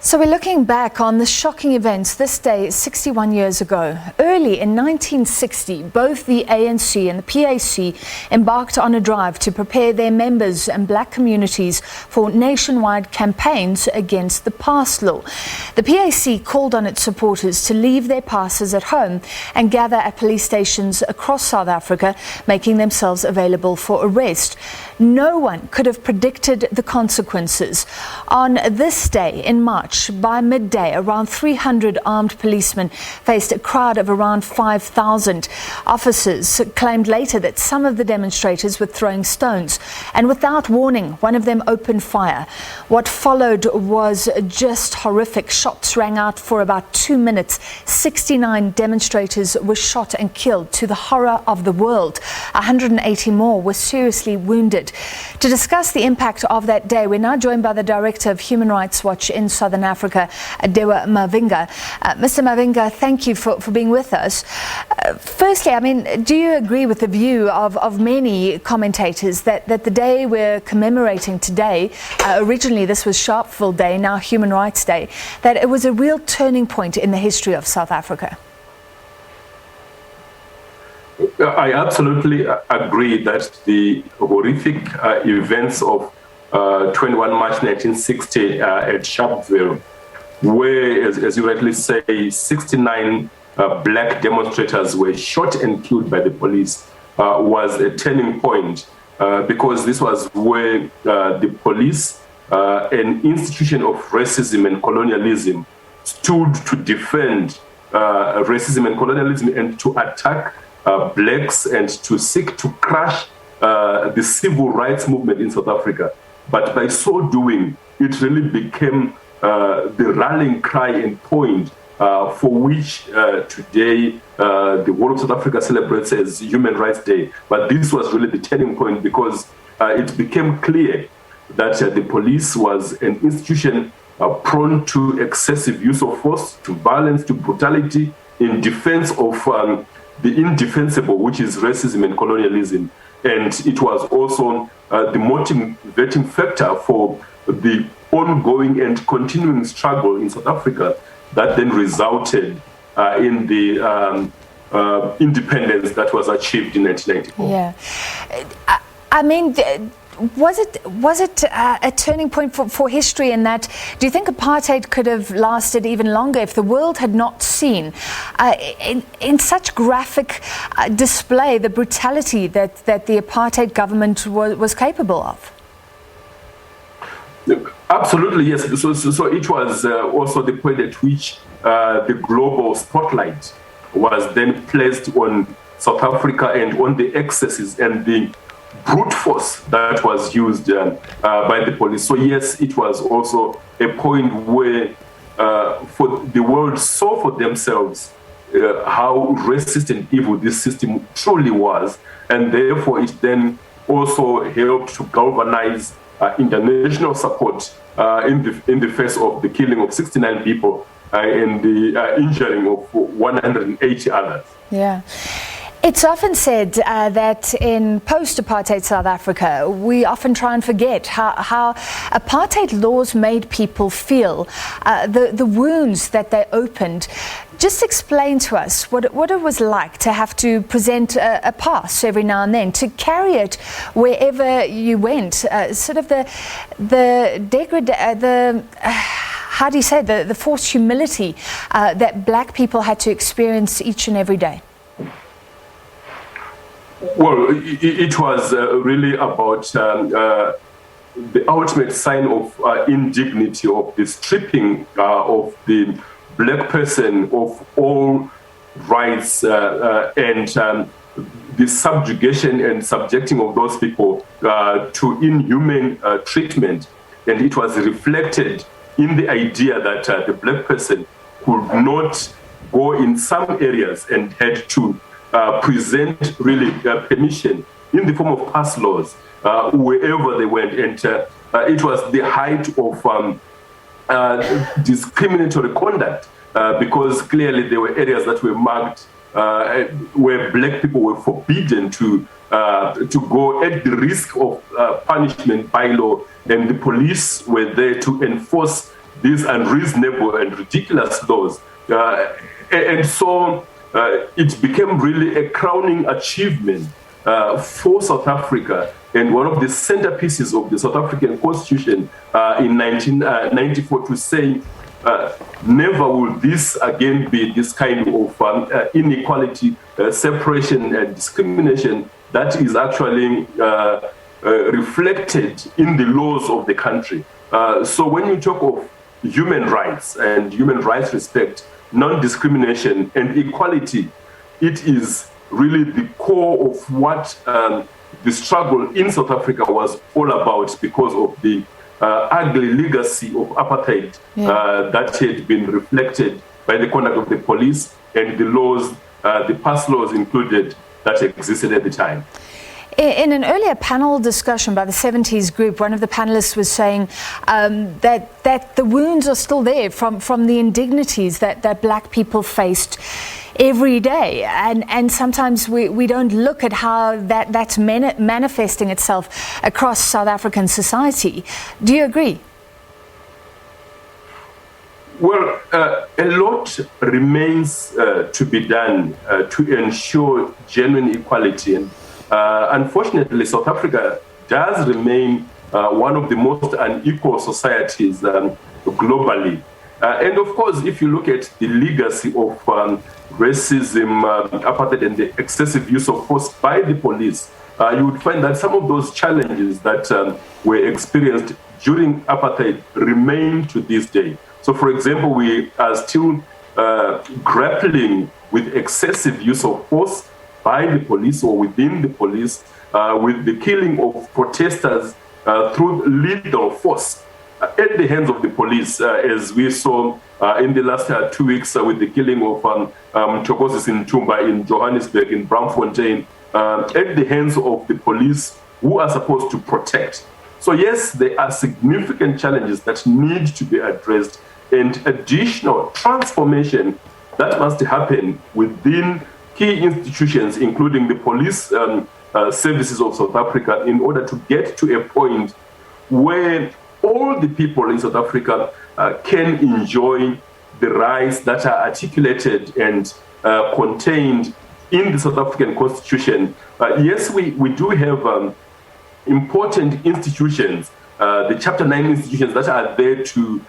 So we're looking back on the shocking events this day 61 years ago. Early in 1960, both the ANC and the PAC embarked on a drive to prepare their members and black communities for nationwide campaigns against the pass law. The PAC called on its supporters to leave their passes at home and gather at police stations across South Africa, making themselves available for arrest. No one could have predicted the consequences. On this day in March, by midday, around 300 armed policemen faced a crowd of around 5,000. Officers claimed later that some of the demonstrators were throwing stones, and without warning, one of them opened fire. What followed was just horrific. Shots rang out for about 2 minutes. 69 demonstrators were shot and killed, to the horror of the world. 180 more were seriously wounded. To discuss the impact of that day, we're now joined by the Director of Human Rights Watch in Southern Africa, Dewa Mavhinga. Mr. Mavhinga, thank you for being with us. Firstly, I mean, do you agree with the view of many commentators that the day we're commemorating today, originally this was Sharpeville Day, now Human Rights Day, that it was a real turning point in the history of South Africa? I absolutely agree that the horrific events of 21 March 1960 at Sharpeville, where, as you rightly say, 69 black demonstrators were shot and killed by the police, was a turning point because this was where the police, an institution of racism and colonialism, stood to defend racism and colonialism and to attack blacks and to seek to crush the civil rights movement in South Africa. But by so doing, it really became the rallying cry and point for which today the whole of South Africa celebrates as Human Rights Day. But this was really the turning point because it became clear that the police was an institution prone to excessive use of force, to violence, to brutality, in defense of the indefensible, which is racism and colonialism. And it was also the motivating factor for the ongoing and continuing struggle in South Africa that then resulted in the independence that was achieved in 1994. Yeah. I mean, was it a turning point for history in that? Do you think apartheid could have lasted even longer if the world had not seen in such graphic display the brutality that the apartheid government was capable of? Absolutely, yes. So it was also the point at which the global spotlight was then placed on South Africa and on the excesses and the brute force that was used by the police. So yes, it was also a point where for the world saw for themselves how racist and evil this system truly was, and therefore it then also helped to galvanize international support in the face of the killing of 69 people and the injuring of 180 others. Yeah. It's often said that in post-apartheid South Africa, we often try and forget how apartheid laws made people feel, the wounds that they opened. Just explain to us what it was like to have to present a pass every now and then, to carry it wherever you went, sort of how do you say, the forced humility that black people had to experience each and every day. Well, it was really about the ultimate sign of indignity, of the stripping of the black person of all rights and the subjugation and subjecting of those people to inhuman treatment. And it was reflected in the idea that the black person could not go in some areas and had to present really permission in the form of pass laws wherever they went. And it was the height of discriminatory conduct because clearly there were areas that were marked where black people were forbidden to go at the risk of punishment by law, and the police were there to enforce these unreasonable and ridiculous laws. And so it became really a crowning achievement for South Africa, and one of the centerpieces of the South African Constitution in 1994 to say, never will this again be this kind of inequality, separation and discrimination that is actually reflected in the laws of the country. So when you talk of human rights and human rights respect, non-discrimination and equality, it is really the core of what the struggle in South Africa was all about, because of the ugly legacy of apartheid that had been reflected by the conduct of the police and the laws, the past laws included, that existed at the time. In an earlier panel discussion by the 70s group, one of the panelists was saying that the wounds are still there from the indignities that black people faced every day. And sometimes we don't look at how that's manifesting itself across South African society. Do you agree? Well, a lot remains to be done to ensure genuine equality. And unfortunately, South Africa does remain one of the most unequal societies globally. And of course, if you look at the legacy of racism, apartheid, and the excessive use of force by the police, you would find that some of those challenges that were experienced during apartheid remain to this day. So, for example, we are still grappling with excessive use of force by the police or within the police, with the killing of protesters through lethal force at the hands of the police, as we saw in the last 2 weeks with the killing of Thokosis Ntumba in Johannesburg, in Braamfontein, at the hands of the police who are supposed to protect. So yes, there are significant challenges that need to be addressed, and additional transformation that must happen within key institutions, including the police services of South Africa, in order to get to a point where all the people in South Africa can enjoy the rights that are articulated and contained in the South African Constitution. Yes, we do have important institutions, the Chapter 9 institutions that are there to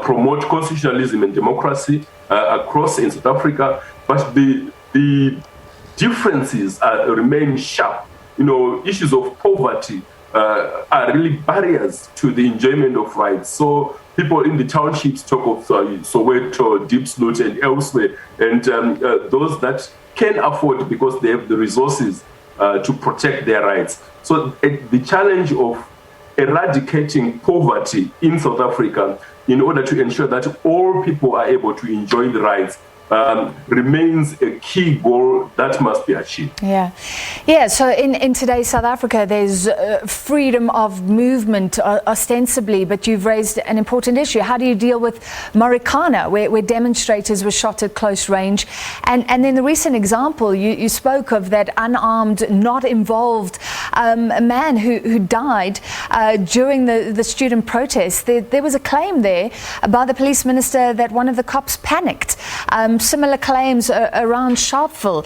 promote constitutionalism and democracy across in South Africa, but the differences remain sharp. You know, issues of poverty are really barriers to the enjoyment of rights. So people in the townships talk of Soweto, Diepsloot, and elsewhere, and those that can afford because they have the resources to protect their rights. So the challenge of eradicating poverty in South Africa in order to ensure that all people are able to enjoy the rights remains a key goal that must be achieved. Yeah. So in today's South Africa, there's freedom of movement ostensibly, but you've raised an important issue. How do you deal with Marikana, where demonstrators were shot at close range? And then the recent example, you spoke of that unarmed, not involved a man who died during the student protest. There was a claim there by the police minister that one of the cops panicked. Similar claims around Sharpeville.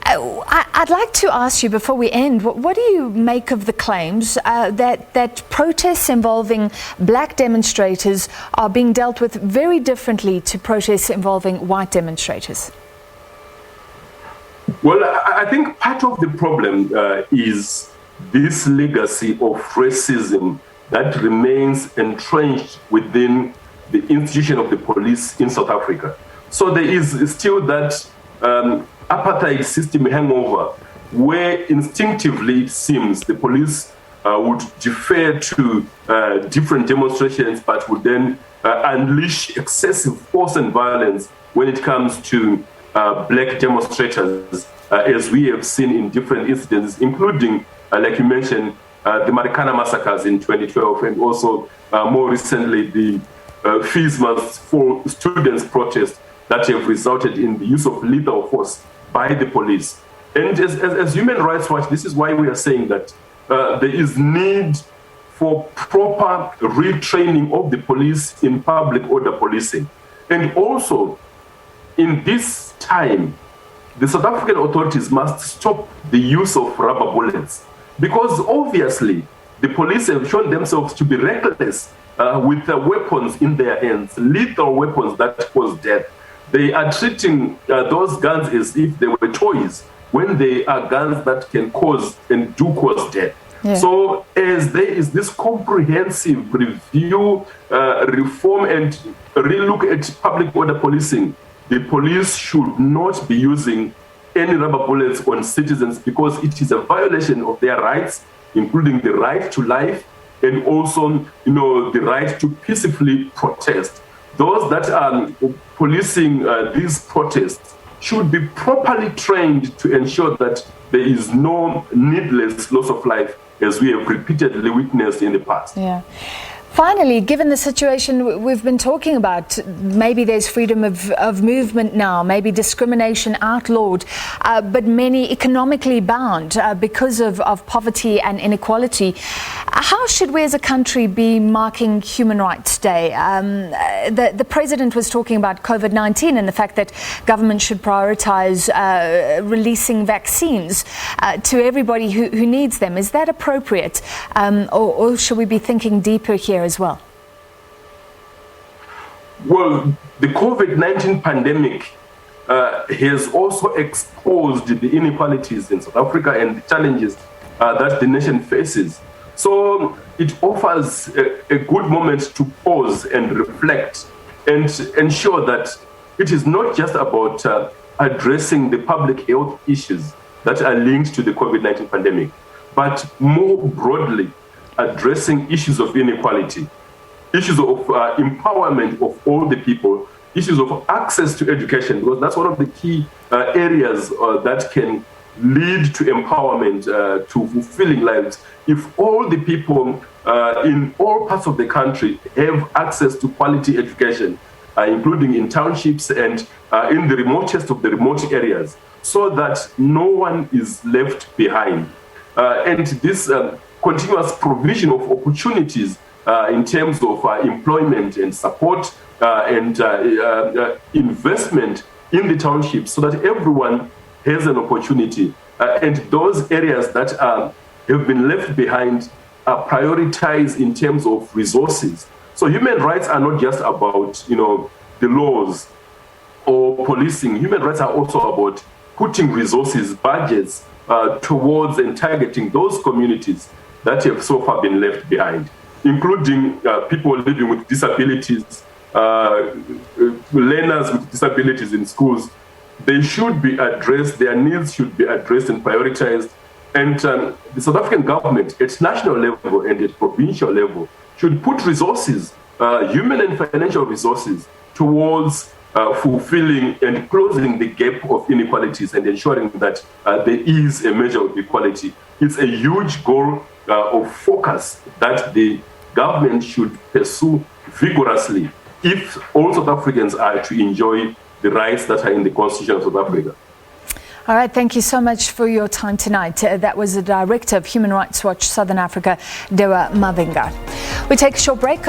I'd like to ask you before we end, what do you make of the claims that protests involving black demonstrators are being dealt with very differently to protests involving white demonstrators? Well, I think part of the problem is this legacy of racism that remains entrenched within the institution of the police in South Africa. So there is still that apartheid system hangover where instinctively it seems the police would defer to different demonstrations, but would then unleash excessive force and violence when it comes to black demonstrators, as we have seen in different incidents, including, like you mentioned, the Marikana massacres in 2012, and also more recently the FISMA's for students' protests that have resulted in the use of lethal force by the police. And as Human Rights Watch, this is why we are saying that there is need for proper retraining of the police in public order policing. And also, in this time, the South African authorities must stop the use of rubber bullets, because obviously the police have shown themselves to be reckless with weapons in their hands, lethal weapons that cause death. They are treating those guns as if they were toys, when they are guns that can cause and do cause death. Yeah. So as there is this comprehensive review, reform and relook at public order policing, the police should not be using any rubber bullets on citizens, because it is a violation of their rights, including the right to life and also, the right to peacefully protest. Those that are policing these protests should be properly trained to ensure that there is no needless loss of life, as we have repeatedly witnessed in the past. Yeah. Finally, given the situation we've been talking about, maybe there's freedom of movement now, maybe discrimination outlawed, but many economically bound because of poverty and inequality. How should we as a country be marking Human Rights Day? The President was talking about COVID-19 and the fact that government should prioritize releasing vaccines to everybody who needs them. Is that appropriate? Or should we be thinking deeper here as well? Well, the COVID-19 pandemic has also exposed the inequalities in South Africa and the challenges that the nation faces. So it offers a good moment to pause and reflect and ensure that it is not just about addressing the public health issues that are linked to the COVID-19 pandemic, but more broadly addressing issues of inequality, issues of empowerment of all the people, issues of access to education, because that's one of the key areas that can lead to empowerment, to fulfilling lives. If all the people in all parts of the country have access to quality education, including in townships and in the remotest of the remote areas, so that no one is left behind. And this continuous provision of opportunities in terms of employment and support and investment in the townships, so that everyone has an opportunity. And those areas that have been left behind are prioritized in terms of resources. So human rights are not just about, the laws or policing. Human rights are also about putting resources, budgets towards and targeting those communities that have so far been left behind, including people living with disabilities, learners with disabilities in schools. They should be addressed, their needs should be addressed and prioritized. And the South African government at national level and at provincial level should put resources, human and financial resources, towards fulfilling and closing the gap of inequalities and ensuring that there is a measure of equality. It's a huge goal of focus that the government should pursue vigorously if all South Africans are to enjoy the rights that are in the Constitution of South Africa. All right, thank you so much for your time tonight. That was the Director of Human Rights Watch Southern Africa, Dewa Mavhinga. We take a short break.